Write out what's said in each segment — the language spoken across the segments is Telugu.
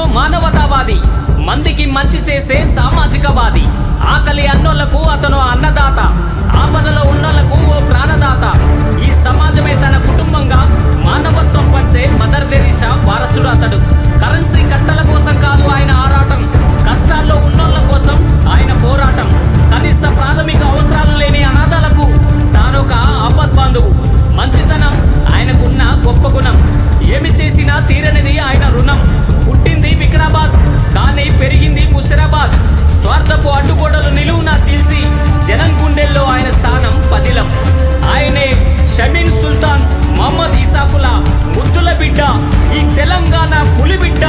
అతను మానవతావాది, మందికి మంచి చేసే సామాజికవాది. ఆకలి అన్నోళ్లకు అతను అన్నదాత, ఆపదలో ఉన్నోళ్లకు ఓ ప్రాణదాత. ఈ సమాజమే తన కుటుంబంగా మానవత్వం పంచే మదర్ తెరీసా వారసుడు అతడు. కరెన్సీ కట్టల కోసం కాదు ఆయన ఆరాటం, కష్టాల్లో ఉన్నోళ్ల కోసం ఆయన పోరాటం. కనీస ప్రాథమిక అవసరాలు లేని అనాథలకు తానొక ఆపద్బాంధువు. మంచితనం ఆయనకున్న గొప్ప గుణం. ఏమి చేసినా తీరనిది ఆయన రుణం. పుట్టింది వికారాబాద్ కానీ పెరిగింది ముషిరాబాద్. స్వార్థపు అడ్డుగోడలు నిలువునా చీల్చి జనం గుండెల్లో ఆయన స్థానం పదిలం. ఆయనే షమీన్ సుల్తాన్ మహమ్మద్ ఇసాకుల ముద్దుల బిడ్డ, ఈ తెలంగాణ పులి బిడ్డ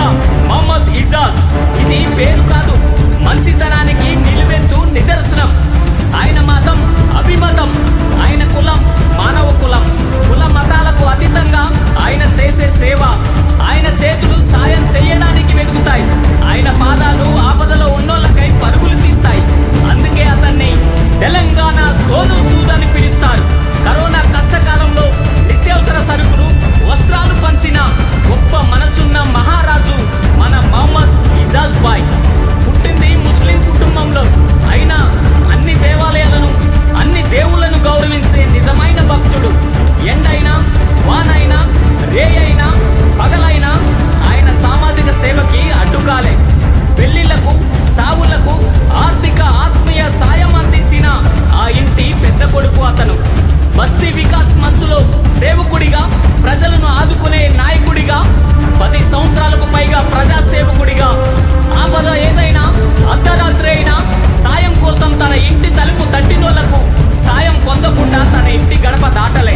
మహమ్మద్ ఇజాజ్. ఇది పేరు కాదు, మంచితనానికి నిలువెత్తు నిదర్శనం. ఆయన మతం అభిమతం, ఆయన కులం మానవ కులం. కుల మతాలకు అతీతంగా ఆయన చేసే సేవ. ఆయన చేతులు సాయం చేయడానికి వెతుకుతాయి, ఆయన పాదాలు ఆపదలో ఉన్నోళ్ళకై పరుగులు తీస్తాయి. అందుకే అతన్ని తెలంగాణ సోను సూద్ అని పిలుస్తారు. కరోనా కష్టకాలంలో నిత్యావసర సరుకులు, వస్త్రాలు పంచిన గొప్ప మనసున్న మహారాజు మన మహమ్మద్ ఇజాజ్ బాయ్. పుట్టింది ముస్లిం కుటుంబంలో అయినా అన్ని దేవాలయాలను, అన్ని దేవుళ్లను గౌరవించే నిజమైన భక్తుడు. ఎండైనా వానైనా రే అయినా పగలైనా ఆయన సామాజిక సేవకి అడ్డుకాలే. పెళ్లిళ్లకు, సావులకు ఆర్థిక ఆత్మీయ సాయం అందించిన ఆ ఇంటి పెద్ద కొడుకు అతను. బస్తీ వికాస్ మంచులో సేవకుడిగా, ప్రజలను ఆదుకునే నాయకుడిగా, 10 సంవత్సరాలకు పైగా ప్రజా సేవకుడిగా. ఆపద ఏదైనా, అర్ధరాత్రి అయినా సాయం కోసం తన ఇంటి తలుపు తట్టినోళ్లకు సాయం పొందకుండా తన ఇంటి గడప దాటలే.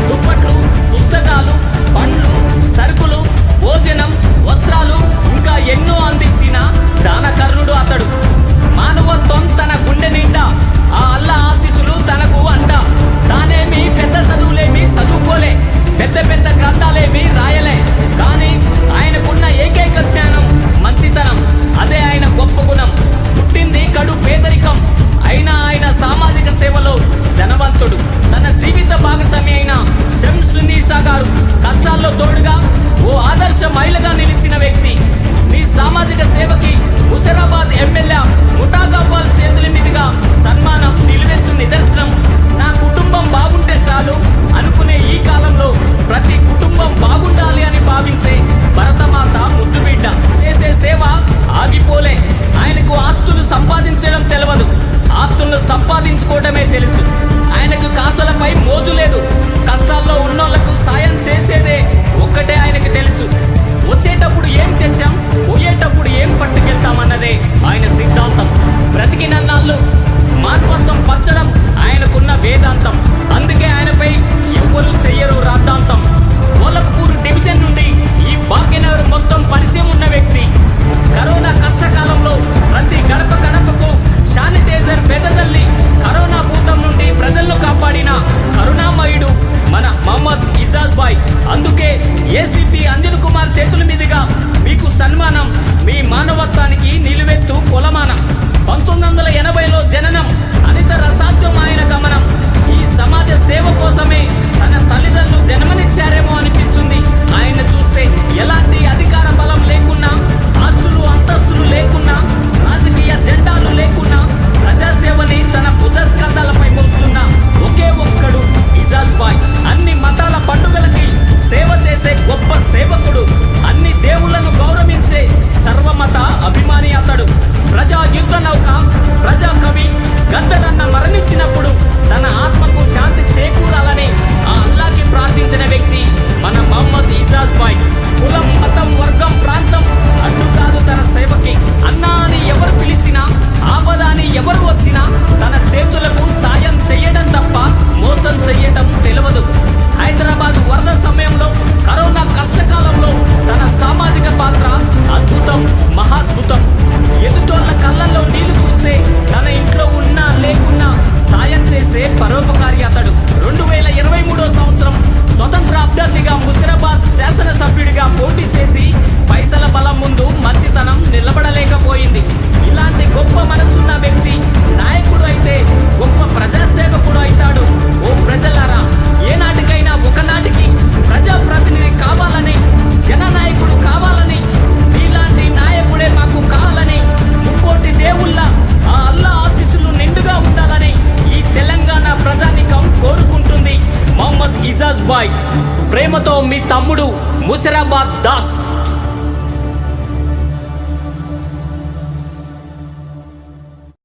దుప్పట్లు, పుస్తకాలు, పండ్లు, సరుకులు, భోజనం, వస్త్రాలు ఇంకా ఎన్నో అందించిన దానకర్ణుడు అతడు. మానవత్వం తన గుండె నిండా, ఆ అల్లా ఆశీస్సులు తనకు అండ. తానేమి పెద్ద చదువులేమి చదువుకోలే, పెద్ద పెద్ద గ్రంథాలేమి రాయలే, కానీ ఆయనకున్న ఏకైక జ్ఞానం మంచితనం. అదే ఆయన గొప్ప గుణం. పుట్టింది కడు పేదరికం అయినా ఆయన సామాజిక సేవలో ధనవంతుడు. తన జీవిత భాగస్వామి అయిన షంసున్నీసా గారు కష్టాల్లో తోడుగా ఓ ఆదర్శ మహిళగా నిలిచిన వ్యక్తి. నీ సామాజిక సేవకి ముషిరాబాద్ ఎమ్మెల్యే ముఠాగవ్వాల్ చేతుల మీదుగా సన్మానం నిలువెత్తు నిదర్శనం. నా కుటుంబం బాగుంటే చాలు అనుకునే ఈ కాలంలో ప్రతి కుటుంబం బాగుండాలి అని భావించే భరతమాత ముద్దు బిడ్డ. చేసే సేవ ఆగిపోలే. ఆయనకు ఆస్తులు సంపాదించడం తెలియదు, ఆస్తులను సంపాదించుకోవడమే తెలుసు. ఆయనకు కాసులపై మోజు లేదు. కష్టాల్లో ఉన్నోళ్లకు సాయం చేసేదే ఒక్కటే ఆయనకు తెలుసు. వచ్చేటప్పుడు ఏం తెచ్చాం, పోయేటప్పుడు ఏం పట్టుకెళ్తామన్నదే ఆయన సిద్ధాంతం. బ్రతికినన్నాళ్ళు మానవత్వం పంచడం ఆయనకున్న వేదాంతం. అందుకే ఆయనపై ఎవ్వరూ చెయ్యరు రాద్ధాంతం. గోలఖ్పూర్ డివిజన్ నుండి ఈ భాగ్యనగర్ మొత్తం పరిచయం ఉన్న వ్యక్తి. కరోనా కష్టకాలంలో ప్రతి గడప గడపకు శానిటైజర్ వెదజల్లి కరోనా భూతం నుండి బాయ్. ప్రేమతో మీ తమ్ముడు ముసిరాబాద్ దాస్.